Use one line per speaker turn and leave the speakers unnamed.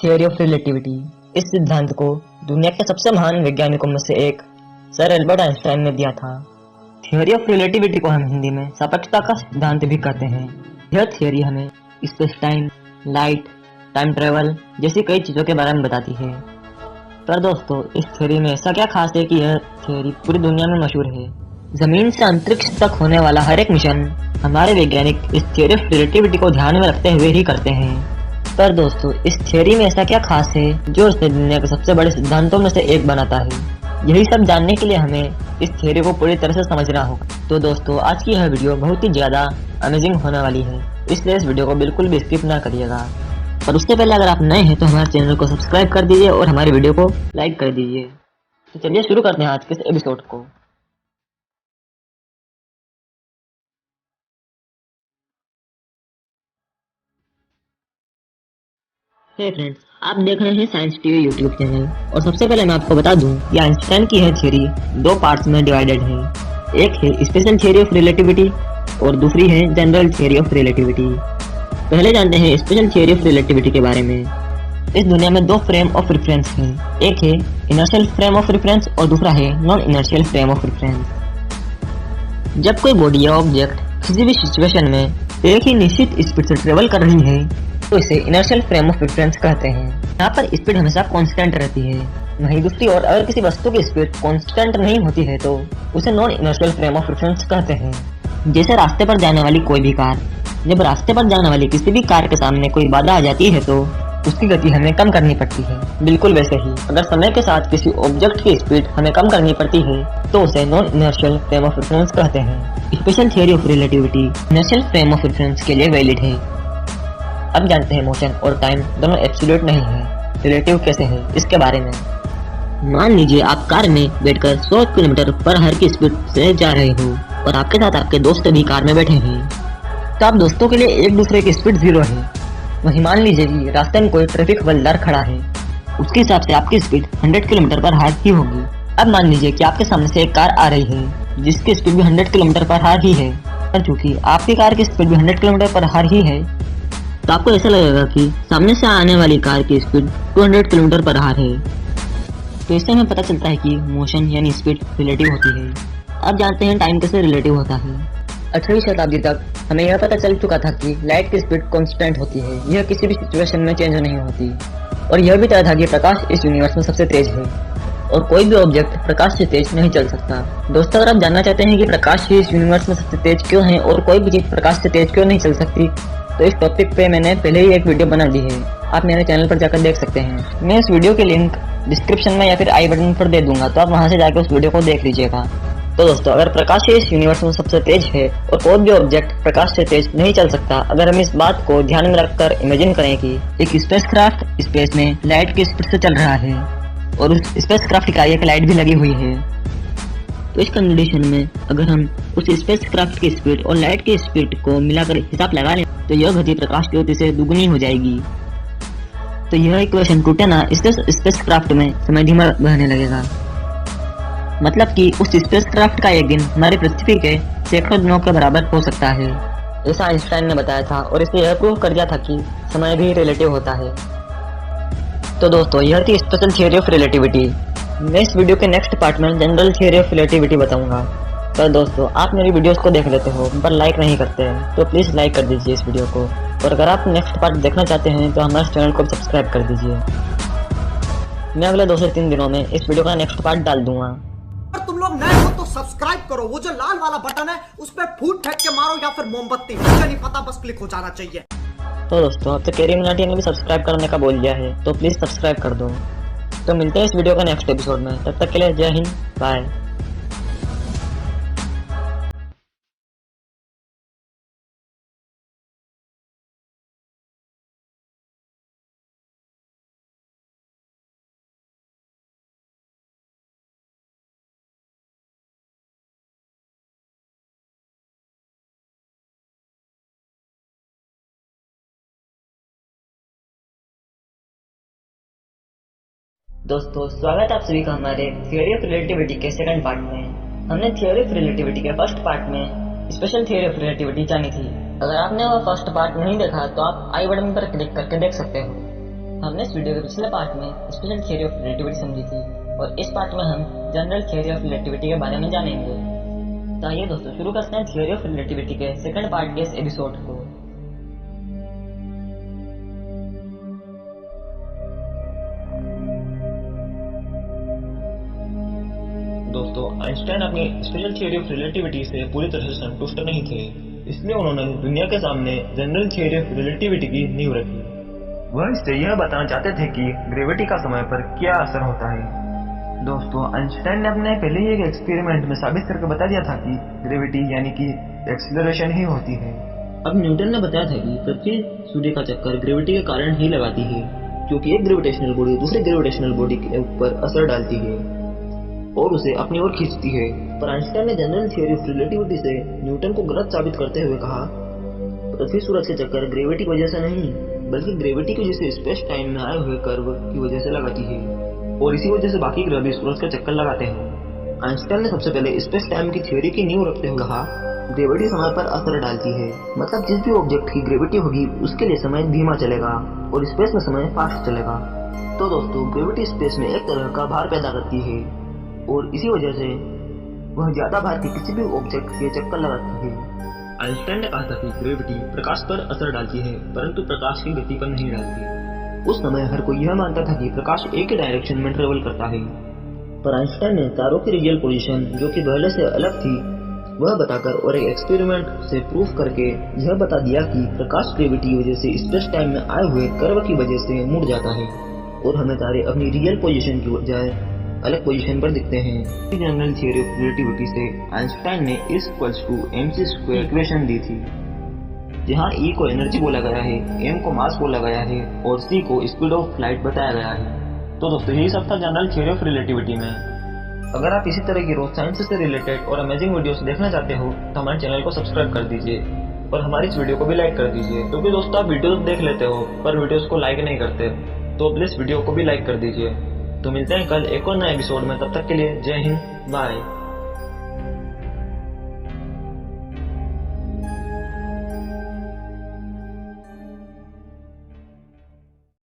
Theory of relativity. इस सिद्धांत को दुनिया के सबसे महान वैज्ञानिकों में से एक सर एल्बर्ट आइंस्टाइन ने दिया था। थियोरी ऑफ रिलेटिविटी को हम हिंदी में सापेक्षता का सिद्धांत भी कहते हैं। यह थियोरी हमें space time, light, time travel जैसी कई चीजों के बारे में बताती है। पर दोस्तों, इस थियोरी में ऐसा क्या खास है कि यह थियोरी पूरी दुनिया में मशहूर है। जमीन से अंतरिक्ष तक होने वाला हर एक मिशन हमारे वैज्ञानिक इस थियोरी ऑफ रिलेटिविटी को ध्यान में रखते हुए ही करते हैं। पर दोस्तों, इस थियोरी में ऐसा क्या खास है जो इसे दुनिया के सबसे बड़े सिद्धांतों में से एक बनाता है? यही सब जानने के लिए हमें इस थियोरी को पूरी तरह से समझना होगा। तो दोस्तों, आज की यह वीडियो बहुत ही ज्यादा अमेजिंग होने वाली है, इसलिए इस वीडियो को बिल्कुल भी स्किप ना करिएगा। पर उससे पहले अगर आप नए हैं तो हमारे चैनल को सब्सक्राइब कर दीजिए और हमारी वीडियो को लाइक कर दीजिए। तो चलिए शुरू करते हैं आज के इस एपिसोड को। हे फ्रेंड्स, आप देख रहे हैं साइंस टीवी यूट्यूब चैनल। और सबसे पहले मैं आपको बता दूं कि आइंस्टाइन की यह थ्योरी दो पार्ट्स में डिवाइडेड है। एक है स्पेशल थ्योरी ऑफ रिलेटिविटी और दूसरी है जनरल थ्योरी ऑफ रिलेटिविटी। पहले जानते हैं स्पेशल थ्योरी ऑफ रिलेटिविटी के बारे में। इस दुनिया में दो फ्रेम ऑफ रेफरेंस हैं। एक है इनर्शियल फ्रेम ऑफ रेफरेंस और दूसरा है non inertial frame of reference. जब कोई बॉडी या ऑब्जेक्ट किसी भी सिचुएशन में एक ही निश्चित स्पीड से ट्रेवल कर रही है तो इसे इनर्शियल फ्रेम ऑफ रेफरेंस कहते हैं। यहाँ पर स्पीड हमेशा कांस्टेंट रहती है। वहीं दूसरी ओर अगर किसी वस्तु की स्पीड कांस्टेंट नहीं होती है तो उसे non inertial frame of reference कहते हैं। जैसे रास्ते पर जाने वाली कोई भी कार, जब रास्ते पर जाने वाली किसी भी कार के सामने कोई बाधा आ जाती है तो उसकी गति हमें कम करनी पड़ती है। बिल्कुल वैसे ही अगर समय के साथ किसी ऑब्जेक्ट की स्पीड हमें कम करनी पड़ती है तो उसे non inertial frame of reference कहते हैं। Special theory of relativity inertial frame of reference के लिए वैलिड है। अब जानते हैं मोशन और टाइम दोनों एब्सोल्यूट नहीं है, रिलेटिव कैसे है इसके बारे में। मान लीजिए आप कार में बैठकर 100 किलोमीटर पर हर की स्पीड से जा रहे हो और आपके साथ आपके दोस्त भी कार में बैठे हैं, तो आप दोस्तों के लिए एक दूसरे की स्पीड 0 है। वहीं मान लीजिए कि रास्ते में कोई ट्रैफिक हवलदार खड़ा है, उसके हिसाब से आपकी स्पीड 100 किलोमीटर पर हार ही होगी। अब मान लीजिए कि आपके सामने से एक कार आ रही है जिसकी स्पीड भी 100 किलोमीटर पर हार ही है, पर चूंकि आपकी कार की स्पीड भी 100 किलोमीटर पर हार ही है तो आपको ऐसा लगेगा कि सामने से आने वाली कार की स्पीड 200 किलोमीटर पर हार है। तो इससे हमें पता चलता है कि मोशन यानी स्पीड रिलेटिव होती है। अब जानते हैं टाइम कैसे रिलेटिव होता है। 18वीं शताब्दी तक हमें यह पता चल चुका था कि लाइट की स्पीड कांस्टेंट होती है, यह किसी भी सिचुएशन में चेंज नहीं होती। और यह भी तय था कि प्रकाश इस यूनिवर्स में सबसे तेज है और कोई भी ऑब्जेक्ट प्रकाश से तेज नहीं चल सकता। दोस्तों, अगर आप जानना चाहते हैं कि प्रकाश ही इस यूनिवर्स में सबसे तेज क्यों है और कोई भी चीज प्रकाश से तेज क्यों नहीं चल सकती, तो इस टॉपिक पे मैंने पहले ही एक वीडियो बना दी है, आप मेरे चैनल पर जाकर देख सकते हैं। मैं इस वीडियो की लिंक डिस्क्रिप्शन में या फिर आई बटन पर दे दूंगा, तो आप वहां से जाकर उस वीडियो को देख लीजिएगा। तो दोस्तों, अगर प्रकाश ही इस यूनिवर्स में सबसे तेज है और कोई भी ऑब्जेक्ट प्रकाश से तेज नहीं चल सकता, अगर हम इस बात को ध्यान में रखकर इमेजिन करें कि एक स्पेसक्राफ्ट स्पेस में लाइट की स्पीड से चल रहा है और उस स्पेसक्राफ्ट की एक लाइट भी लगी हुई है, तो इस कंडीशन में अगर हम उस स्पेसक्राफ्ट की स्पीड और लाइट की स्पीड को मिलाकर हिसाब लगा लें तो यह गति प्रकाश की गति से दुगुनी हो जाएगी। तो यह इक्वेशन टूटे ना, इससे स्पेसक्राफ्ट में समय धीमा बहने लगेगा। मतलब कि उस स्पेसक्राफ्ट का एक दिन हमारी पृथ्वी के सैकड़ों दिनों के बराबर हो सकता है, ऐसा आइंस्टाइन ने बताया था। और इसने यह प्रूव कर दिया था कि समय भी रिलेटिव होता है। तो दोस्तों, यह थी स्पेशल थ्योरी ऑफ रिलेटिविटी। मैं इस वीडियो के नेक्स्ट पार्ट में जनरल थ्योरी ऑफ रिलेटिविटी बताऊंगा। पर दोस्तों, आप मेरी वीडियोस को देख लेते हो पर लाइक नहीं करते हैं, तो प्लीज लाइक कर दीजिए इस वीडियो को। और अगर आप नेक्स्ट पार्ट देखना चाहते हैं तो हमारे चैनल को सब्सक्राइब कर दीजिए। मैं अगले 2 से 3 दिनों में इस वीडियो का नेक्स्ट पार्ट डाल दूंगा।
अगर तुम लोग नए हो तो सब्सक्राइब करो, वो जो लाल वाला बटन है उस पर फूट फेंक के मारो या फिर मोमबत्ती, मुझे नहीं पता, बस क्लिक हो जाना चाहिए।
तो दोस्तों, अब तो कैरी मिनाटी ने भी सब्सक्राइब करने का बोल दिया है, तो प्लीज सब्सक्राइब कर दो। तो मिलते हैं इस वीडियो का नेक्स्ट एपिसोड में, तब तक के लिए जय हिंद, बाय। दोस्तों, स्वागत है आप सभी का हमारे थियोरी ऑफ रिलेटिविटी के सेकंड पार्ट में। हमने थियोरी ऑफ रिलेटिविटी के फर्स्ट पार्ट में स्पेशल थियोरी ऑफ रिलेटिविटी जानी थी। अगर आपने वो फर्स्ट पार्ट नहीं देखा तो आप आई बटन पर क्लिक करके देख सकते हो। हमने इस वीडियो के पिछले पार्ट में स्पेशल थियरी ऑफ रिलेटिविटी समझी थी और इस पार्ट में हम जनरल थियरी ऑफ रिलेटिविटी के बारे में जानेंगे। तो आइए दोस्तों शुरू करते हैं थियरी ऑफ रिलेटिविटी के सेकंड पार्ट के इस एपिसोड को।
दोस्तों, आइंस्टाइन अपनी स्पेशल थियरी ऑफ रिलेटिविटी से पूरी तरह से संतुष्ट नहीं थे, इसलिए उन्होंने दुनिया के सामने जनरल थियरी ऑफ रिलेटिविटी की नींव रखी। वह इससे यह बताना चाहते थे कि ग्रेविटी का समय पर क्या असर होता है। दोस्तों, आइंस्टाइन ने अपने पहले ही एक एक्सपेरिमेंट में साबित करके बता दिया था कि ग्रेविटी यानी कि एक्सीलरेशन ही होती है।
अब न्यूटन ने बताया था कि पृथ्वी सूर्य का चक्कर ग्रेविटी के कारण ही लगाती है, क्योंकि एक ग्रेविटेशनल बॉडी दूसरी ग्रेविटेशनल बॉडी के ऊपर असर डालती है और उसे अपनी ओर खींचती है। पर आइंस्टाइन ने जनरल थियरी ऑफ रिलेटिविटी से न्यूटन को गलत साबित करते हुए कहा, पृथ्वी सूरज के चक्कर ग्रेविटी की वजह से नहीं, बल्कि ग्रेविटी की वजह से स्पेस टाइम में आए हुए कर्व की वजह से लगाती है और इसी वजह से बाकी ग्रह भी सूरज का चक्कर लगाते हैं। आइंस्टाइन ने सबसे पहले स्पेस टाइम की थ्योरी की नींव रखते हुए कहा, ग्रेविटी समय पर असर डालती है, मतलब जिस भी ऑब्जेक्ट की ग्रेविटी होगी उसके लिए समय धीमा चलेगा और स्पेस में समय फास्ट चलेगा। तो दोस्तों, ग्रेविटी स्पेस में एक तरह का भार पैदा करती है और इसी वजह से वह ज्यादा भार के किसी भी ऑब्जेक्ट के चक्कर लगाती है।
आइंस्टाइन ने कहा था कि ग्रेविटी प्रकाश पर असर डालती है, परंतु प्रकाश की गति पर नहीं डालती।
उस समय हर कोई यह मानता था कि प्रकाश एक ही डायरेक्शन में ट्रेवल करता है, पर आइंस्टाइन ने तारों की रियल पोजीशन जो कि पहले से अलग थी वह बताकर और एक एक्सपेरिमेंट से प्रूफ करके यह बता दिया कि प्रकाश ग्रेविटी की वजह से स्पेस टाइम में आए हुए कर्व की वजह से मुड़ जाता है और हमें तारे अपनी रियल पोजीशन की बजाय अलग पोजीशन पर दिखते हैं।
जनरल थियरी ऑफ रिलेटिविटी से आइंस्टाइन ने E=mc² इक्वेशन दी थी,
जहाँ E को एनर्जी बोला गया है, M को मास बोला गया है और C को स्पीड ऑफ लाइट बताया गया है।
तो दोस्तों, यही सब था जनरल थियरी ऑफ रिलेटिविटी में।
अगर आप इसी तरह की रोज साइंस से रिलेटेड और अमेजिंग वीडियोस देखना चाहते हो तो हमारे चैनल को सब्सक्राइब कर दीजिए और हमारी इस वीडियो को भी लाइक कर दीजिए, क्योंकि दोस्तों आप वीडियोस देख लेते हो पर वीडियोस को लाइक नहीं करते, तो प्लीज वीडियो को भी लाइक कर दीजिए। तो मिलते हैं कल एक और नए एपिसोड में, तब तक के लिए जय हिंद, बाय।